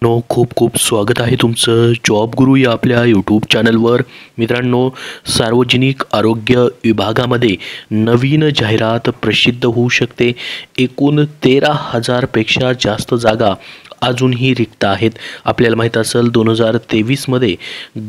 खूप खूप स्वागत आहे तुमचं जॉब गुरु या आपल्या यूट्यूब चॅनलवर. मित्रांनो, सार्वजनिक आरोग्य विभागामध्ये नवीन जाहिरात प्रसिद्ध होऊ शकते. एकूण 13,000 पेक्षा जास्त जागा अजूनही रिक्त आहेत. आपल्याला माहीत असेल 2023 मध्ये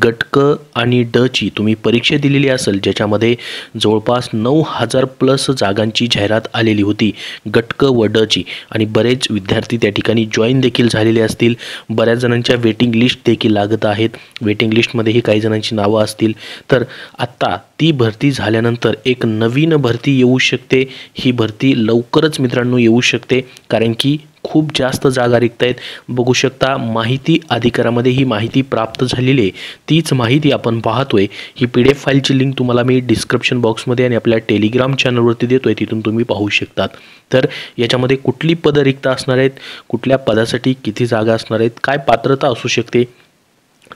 गट क आणि ड ची तुम्ही परीक्षा दिलेली असेल, ज्याच्यामध्ये जवळपास 9,000 प्लस जागांची जाहिरात आलेली होती गट क व ड ची. आणि बरेच विद्यार्थी त्या ठिकाणी जॉईन देखील झालेले असतील. बऱ्याच जणांच्या वेटिंग लिस्ट देखील लागत आहेत. वेटिंग लिस्टमध्येही काही जणांची नावं असतील. तर आत्ता ती भरती झाल्यानंतर एक नवीन भरती येऊ शकते. ही भरती लवकरच मित्रांनो येऊ शकते, कारण की खूप जास्त जागा रिक्त आहेत. बघू शकता, माहिती अधिकारामध्ये ही माहिती प्राप्त झालेली आहे. तीच माहिती आपण पाहतोय. ही PDF फाईलची लिंक तुम्हाला मी डिस्क्रिप्शन बॉक्समध्ये आणि आपल्या टेलिग्राम चॅनलवरती देतोय, तिथून तुम्ही पाहू शकतात. तर याच्यामध्ये कुठली पदं रिक्त असणार आहेत, कुठल्या पदासाठी किती जागा असणार आहेत, काय पात्रता असू शकते,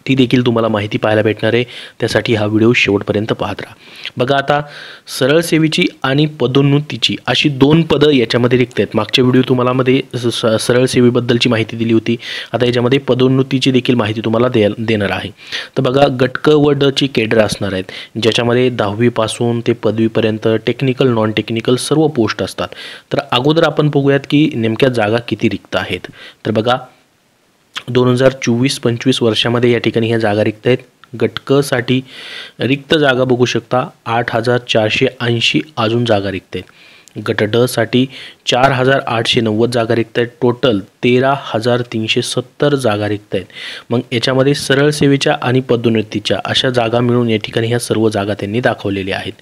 ती देखील तुम्हाला माहिती पाहायला भेटणार आहे. त्यासाठी हा व्हिडिओ शेवटपर्यंत पाहत राहा. बघा, आता सरळ सेवेची आणि पदोन्नतीची अशी 2 पदं याच्यामध्ये रिक्त आहेत. मागच्या व्हिडिओ तुम्हाला मध्ये सरळ सेवेबद्दलची माहिती दिली होती. आता याच्यामध्ये पदोन्नतीची देखील माहिती तुम्हाला देणार आहे. तर बघा, गट क व ड ची केडर असणार आहेत, ज्याच्यामध्ये 10वी पासून ते पदवीपर्यंत टेक्निकल नॉन टेक्निकल सर्व पोस्ट असतात. तर अगोदर आपण बघूयात की नेमक्या जागा किती रिक्त आहेत. तर बघा, 2024-25 वर्षामध्ये या ठिकाणी ह्या जागा रिक्त आहेत. गट क साठी रिक्त जागा बघू शकता 8,480 अजून जागा रिक्त आहेत. गट ड साठी 4,890 जागा रिक्त आहेत. टोटल 13,370 जागा रिक्त आहेत. मग याच्यामध्ये सरळ सेवेच्या आणि पदोन्नतीच्या अशा जागा मिळून या ठिकाणी ह्या सर्व जागा त्यांनी दाखवलेल्या आहेत.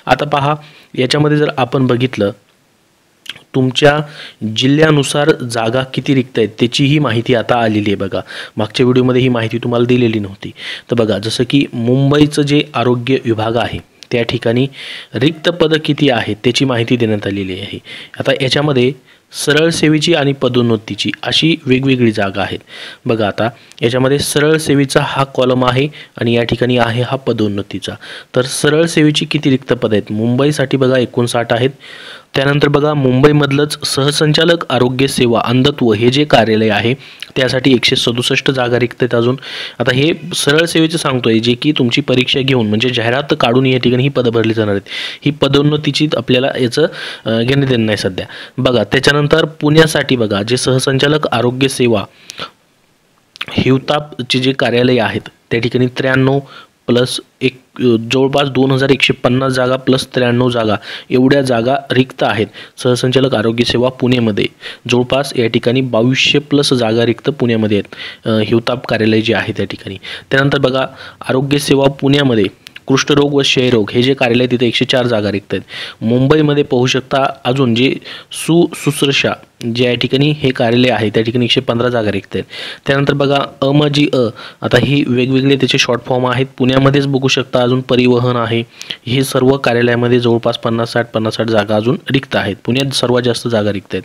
आता पहा, याच्यामध्ये जर आपण बघितलं, तुमच्या जिल्ह्यानुसार जागा किती रिक्त आहेत त्याची ही माहिती आता आलेली आहे. बघा, मागच्या व्हिडिओमध्ये ही माहिती तुम्हाला दिलेली नव्हती. तर बघा, जसं की मुंबईचं जे आरोग्य विभाग आहे त्या ठिकाणी रिक्त पदं किती आहेत त्याची माहिती देण्यात आलेली आहे. आता याच्यामध्ये सरळ सेवेची आणि पदोन्नतीची अशी वेगवेगळी जागा आहेत. बघा, आता याच्यामध्ये सरळ सेवेचा हा कॉलम आहे आणि या ठिकाणी आहे हा पदोन्नतीचा. तर सरळ सेवेची किती रिक्त पद आहेत? मुंबईसाठी बघा 59 आहेत. त्यानंतर बघा, मुंबईमधलंच सहसंचालक आरोग्य सेवा अंधत्व हे जे कार्यालय आहे त्यासाठी 167 जागा रिक्त आहेत अजून. आता हे सरळ सेवेचं सांगतोय, जे की तुमची परीक्षा घेऊन म्हणजे जाहिरात काढून या ठिकाणी ही पदं भरली जाणार आहेत. ही पदोन्नतीची आपल्याला याचं घेणे देणं नाही सध्या. बघा, त्याच्यानंतर पुण्यासाठी बघा, जे सहसंचालक आरोग्य सेवा हिवतापचे जे कार्यालय आहेत त्या ठिकाणी 93 प्लस एक जवळपास 2,150 जागा प्लस 93 जागा एवढ्या जागा रिक्त आहेत. सहसंचालक आरोग्य सेवा पुणेमध्ये जवळपास या ठिकाणी 2200 प्लस जागा रिक्त पुण्यामध्ये आहेत, हिवताप कार्यालय जे आहे त्या ठिकाणी. त्यानंतर बघा, आरोग्य सेवा पुण्यामध्ये कुष्ठरोग व क्षयरोग हे जे कार्यालय तिथे 104 जागा रिक्त आहेत. मुंबईमध्ये पाहू शकता अजून जे सुश्रुषा जे या ठिकाणी हे कार्यालय आहे त्या ठिकाणी 115 जागा रिक्त आहेत. त्यानंतर बघा, आता ही वेगवेगळे त्याचे शॉर्ट फॉर्म आहेत. पुण्यामध्येच बघू शकता अजून परिवहन आहे. हे सर्व कार्यालयामध्ये जवळपास 50-60 जागा अजून रिक्त आहेत. पुण्यात सर्वात जास्त जागा रिक्त आहेत.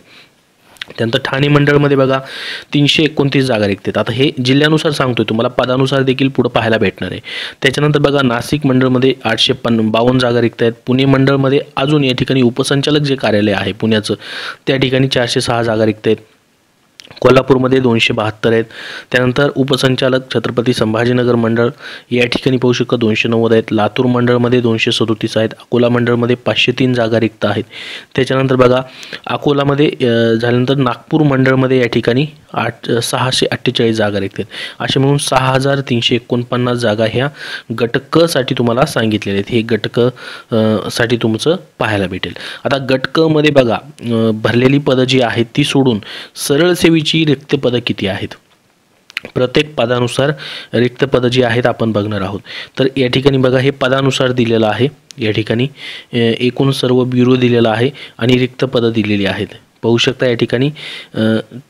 त्यानंतर ठाणे मंडळमध्ये बघा 329 जागा रिक्त आहेत. आता हे जिल्ह्यानुसार सांगतोय तुम्हाला, पदानुसार देखील पुढे पाहायला भेटणार आहे. त्याच्यानंतर बघा, नाशिक मंडळमध्ये 852 जागा रिक्त आहेत. पुणे मंडळमध्ये अजून या ठिकाणी उपसंचालक जे कार्यालय आहे पुण्याचं त्या ठिकाणी 406 जागा रिक्त आहेत. कोल्हापूरमध्ये 272 आहेत. त्यानंतर उपसंचालक छत्रपती संभाजीनगर मंडळ या ठिकाणी पाहू शकता 290 आहेत. लातूर मंडळमध्ये 237 आहेत. अकोला मंडळमध्ये 503 जागा रिक्त आहेत. त्याच्यानंतर बघा, अकोलामध्ये झाल्यानंतर नागपूर मंडळमध्ये या ठिकाणी 648 जागा रिक्त आहेत. असे म्हणून 6,349 जागा ह्या गट क साठी तुम्हाला सांगितलेले आहेत. हे गट क साठी तुमचं पाहायला भेटेल. आता गट क मध्ये बघा, भरलेली पदं जी आहेत ती सोडून सरळ सेवेची रिक्त पदं किती आहेत, प्रत्येक पदानुसार रिक्त पदं जी आहेत आपण बघणार आहोत. तर या ठिकाणी बघा, हे पदानुसार दिलेलं आहे. या ठिकाणी एकूण सर्व ब्युरो दिलेला आहे आणि रिक्त पदं दिलेली आहेत. पाहू शकता या ठिकाणी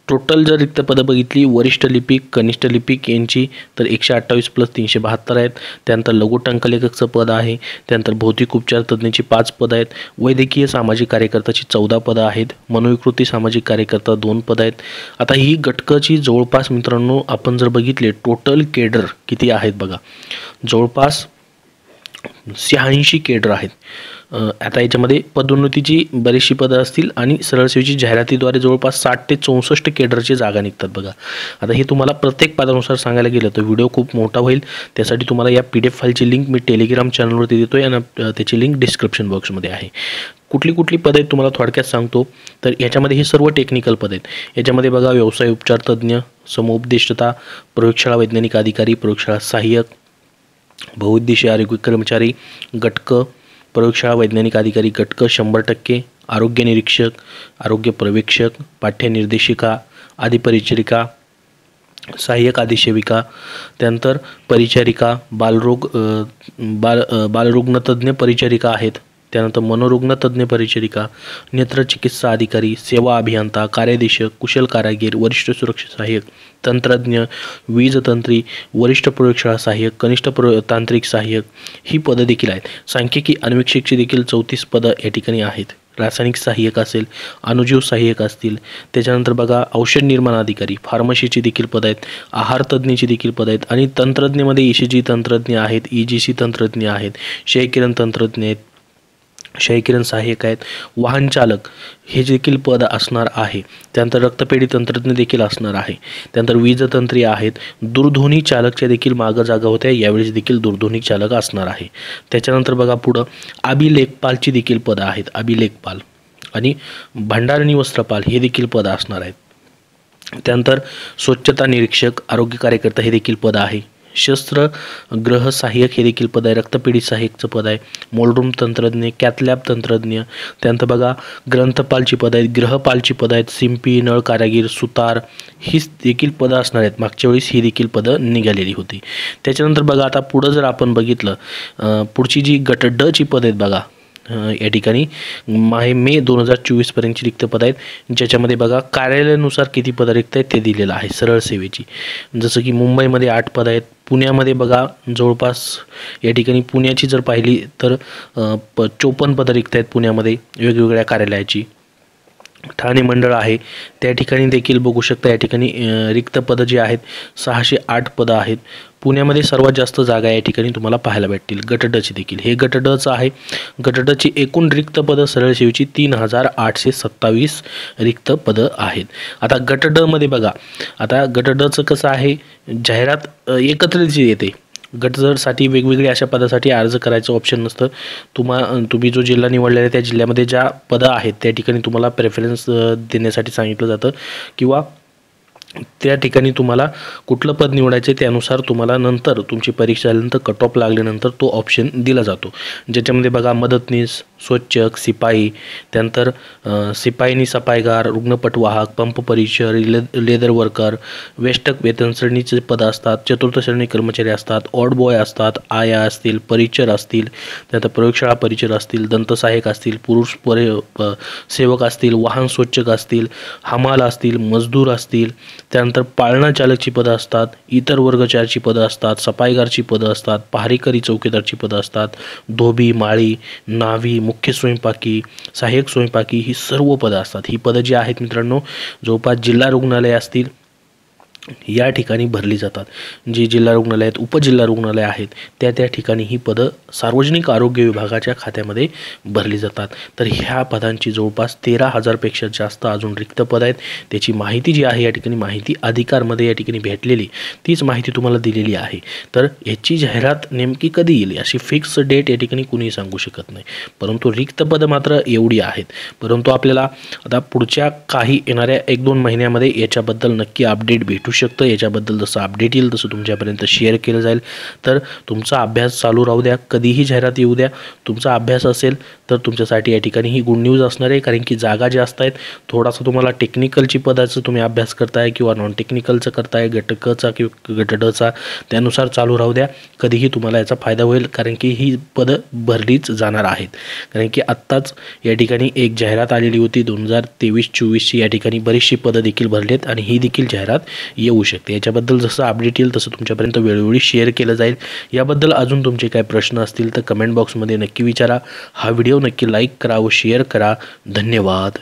टोटल जर रिक्त पदं बघितली, वरिष्ठ लिपिक कनिष्ठ लिपिक यांची तर 128 प्लस 372 आहेत. त्यानंतर लघु टंकलेखकचं पद आहे. त्यानंतर भौतिक उपचार तज्ज्ञाची 5 पदं आहेत. वैद्यकीय सामाजिक कार्यकर्त्याची 14 पदं आहेत. मनोविकृती सामाजिक कार्यकर्ता 2 पदं आहेत. आता ही गटकची जवळपास मित्रांनो आपण जर बघितले टोटल केडर किती आहेत बघा, जवळपास 86 केडर आहेत. आता याच्यामध्ये पदोन्नतीची बरीचशी पदं असतील आणि सरळ सेवेची जाहिरातीद्वारे जवळपास 60 ते 64 केडरची जागा निघतात बघा. आता हे तुम्हाला प्रत्येक पदानुसार सांगायला गेलं तर व्हिडिओ खूप मोठा होईल. त्यासाठी तुम्हाला या PDF फाईलची लिंक मी टेलिग्राम चॅनलवरती देतो आहे आणि त्याची लिंक डिस्क्रिप्शन बॉक्समध्ये आहे. कुठली पदं आहेत तुम्हाला थोडक्यात सांगतो. तर याच्यामध्ये हे सर्व टेक्निकल पद आहेत. याच्यामध्ये बघा व्यवसाय उपचार तज्ज्ञ, समोपदेष्टता, प्रयोगशाळा वैज्ञानिक अधिकारी, प्रयोगशाळा सहाय्यक, बहुउद्देशीय आरोग्य कर्मचारी, गटक, प्रयोगशाळा वैज्ञानिक अधिकारी गटक 100%, आरोग्य निरीक्षक, आरोग्य पर्यवेक्षक, पाठ्य निर्देशिका, अधिपरिचारिका, सहाय्यक अधिसेविका, त्यानंतर परिचारिका, बालरुग्णतज्ञ परिचारिका आहेत. त्यानंतर मनोरुग्णतज्ञ परिचारिका, नेत्रचिकित्सा अधिकारी, सेवा अभियंता, कार्यदेशक, कुशल कारागीर, वरिष्ठ सुरक्षा सहाय्यक, तंत्रज्ञ, वीजतंत्री, वरिष्ठ प्रयोगशाळा सहाय्यक, कनिष्ठ तांत्रिक सहाय्यक ही पदं देखील आहेत. सांख्यिकी अन्वेषकची देखील 34 पदं या ठिकाणी आहेत. रासायनिक सहाय्यक असेल, अणुजीव सहाय्यक असतील. त्याच्यानंतर बघा औषध निर्माण अधिकारी, फार्मसीची देखील पदं आहेत, आहार तज्ज्ञची देखील पदं आहेत आणि तंत्रज्ञमध्ये ECG तंत्रज्ञ आहेत, EGC तंत्रज्ञ आहेत, क्षयकिरण तंत्रज्ञ आहेत, क्षयकिरण सहाय्यक आहेत, वाहन चालक हे देखील पद असणार आहे. त्यानंतर रक्तपेढी तंत्रज्ञ देखील असणार आहे. त्यानंतर वीजतंत्री आहेत, दूरध्वनी चालकच्या देखील मागं जागा होत्या, यावेळेस देखील दूरध्वनी चालक असणार आहे. त्याच्यानंतर बघा पुढं अभिलेखपालची देखील पदं आहेत, अभिलेखपाल आणि भंडार आणि वस्त्रपाल हे देखील पदं असणार आहेत. त्यानंतर स्वच्छता निरीक्षक, आरोग्य कार्यकर्ता हे देखील पद आहे. शस्त्रग्रह सहाय्यक हे देखील पद आहे. रक्तपेढी सहाय्यकचं पद आहे. मोलरूम तंत्रज्ञ, कॅथलॅब तंत्रज्ञ. त्यानंतर बघा ग्रंथपालची पद आहेत, ग्रहपालची पद आहेत, शिंपी, नळ कारागीर, सुतार ही देखील पदं असणार आहेत. मागच्या वेळेस ही देखील पदं निघालेली होती. त्याच्यानंतर बघा आता पुढं जर आपण बघितलं पुढची जी गट ड ची पद आहेत बघा या ठिकाणी मे 2024 पर्यंतची रिक्त पद आहेत, ज्याच्यामध्ये बघा कार्यालयानुसार किती पदं रिक्त आहेत ते दिलेलं आहे सरळ सेवेची. जसं की मुंबईमध्ये 8 पदं आहेत, पुण्यामध्ये बघा जवळपास या ठिकाणी पुण्याची जर पाहिली तर 54 पदं रिक्त आहेत पुण्यामध्ये वेगवेगळ्या कार्यालयाची. ठाणे मंडळ आहे त्या ठिकाणी देखील बघू शकता या ठिकाणी रिक्त पदं जी आहेत 608 पदं आहेत. पुण्यामध्ये सर्वात जास्त जागा या ठिकाणी तुम्हाला पाहायला भेटतील. गट ड ची देखील हे गट ड चं आहे. गट ड ची एकूण रिक्त पदं सरळ सेवेची 3827 रिक्त पदं आहेत. आता गट ड मध्ये बघा आता गट ड चं कसं आहे, जाहिरात एकत्रित येते. गट ड साठी वेगवेगळे अशा पदासाठी अर्ज करायचं ऑप्शन नसतं. तुम्ही जो जिल्हा निवडलेला आहे त्या जिल्ह्यामध्ये ज्या पदं आहेत त्या ठिकाणी तुम्हाला प्रेफरन्स देण्यासाठी सांगितलं जातं किंवा त्या ठिकाणी तुम्हाला कुठलं पद निवडायचे त्यानुसार तुम्हाला नंतर तुमची परीक्षा झाल्यानंतर कट ऑफ लागल्यानंतर तो ऑप्शन दिला जातो. ज्याच्यामध्ये बघा मदतनीस, स्वच्छक, शिपाई, त्यानंतर शिपाईनी सफाईगार, रुग्णपटवाहक, पंप परिचर, लेदर वर्कर, वेष्टक वेतन श्रेणीचे पदं असतात, चतुर्थ श्रेणी कर्मचारी असतात, ऑड बॉय असतात, आया असतील, परिचर असतील, त्यानंतर प्रयोगशाळा परिचर असतील, दंतसहाय्यक असतील, पुरुष सेवक असतील, वाहन स्वच्छक असतील, हमाल असतील, मजदूर असतील, त्यानंतर पाळणा चालकची पदं असतात, इतर वर्गचारची पदं असतात, सफाईगारची पदं असतात, पहारेकरी चौकीदारची पदं असतात, धोबी, माळी, नाव्ही, मुख्य स्वयंपाकी, सहाय्यक स्वयंपाकी ही सर्व पदं असतात. ही पदं जी आहेत मित्रांनो जवळपास जिल्हा रुग्णालय असतील या ठिकाणी भरली जातात. जी जिल्हा रुग्णालय आहेत, उपजिल्हा रुग्णालय आहेत त्या ठिकाणी ही पदं सार्वजनिक आरोग्य विभागाच्या खात्यामध्ये भरली जातात. तर ह्या पदांची जवळपास 13,000 पेक्षा जास्त अजून रिक्त पद आहेत. त्याची माहिती जी आहे या ठिकाणी माहिती अधिकारमध्ये या ठिकाणी भेटलेली तीच माहिती तुम्हाला दिलेली आहे. तर याची जाहिरात नेमकी कधी येईल अशी फिक्स डेट या ठिकाणी कुणीही सांगू शकत नाही, परंतु रिक्त पदं मात्र एवढी आहेत. परंतु आपल्याला आता पुढच्या काही येणाऱ्या 1-2 महिन्यामध्ये याच्याबद्दल नक्की अपडेट भेटू शकतं. याच्याबद्दल जसं अपडेट येईल तसं तुमच्यापर्यंत शेअर केलं जाईल. तर तुमचा अभ्यास चालू राहू द्या, कधीही जाहिरात येऊ द्या. तुमचा अभ्यास असेल तर तुमच्यासाठी या ठिकाणी ही गुड न्यूज असणार आहे, कारण की जागा जास्त आहेत. थोडासा तुम्हाला टेक्निकलची पदाचं तुम्ही अभ्यास करताय किंवा नॉन टेक्निकलचं करताय, गटकचा किंवा गट ड चा, त्यानुसार चालू राहू द्या. कधीही तुम्हाला याचा फायदा होईल, कारण की ही पदं भरलीच जाणार आहेत. कारण की आत्ताच या ठिकाणी एक जाहिरात आलेली होती 2023-24ची, या ठिकाणी बरीचशी पदं देखील भरली आहेत आणि ही देखील जाहिरात येऊ शकते. याच्याबद्दल जसं अपडेट येईल तसं तुमच्यापर्यंत वेळोवेळी शेअर केलं जाईल. याबद्दल अजून तुमचे काय प्रश्न असतील तर कमेंट बॉक्समध्ये नक्की विचारा. हा व्हिडिओ नक्की लाईक करा व शेअर करा. धन्यवाद.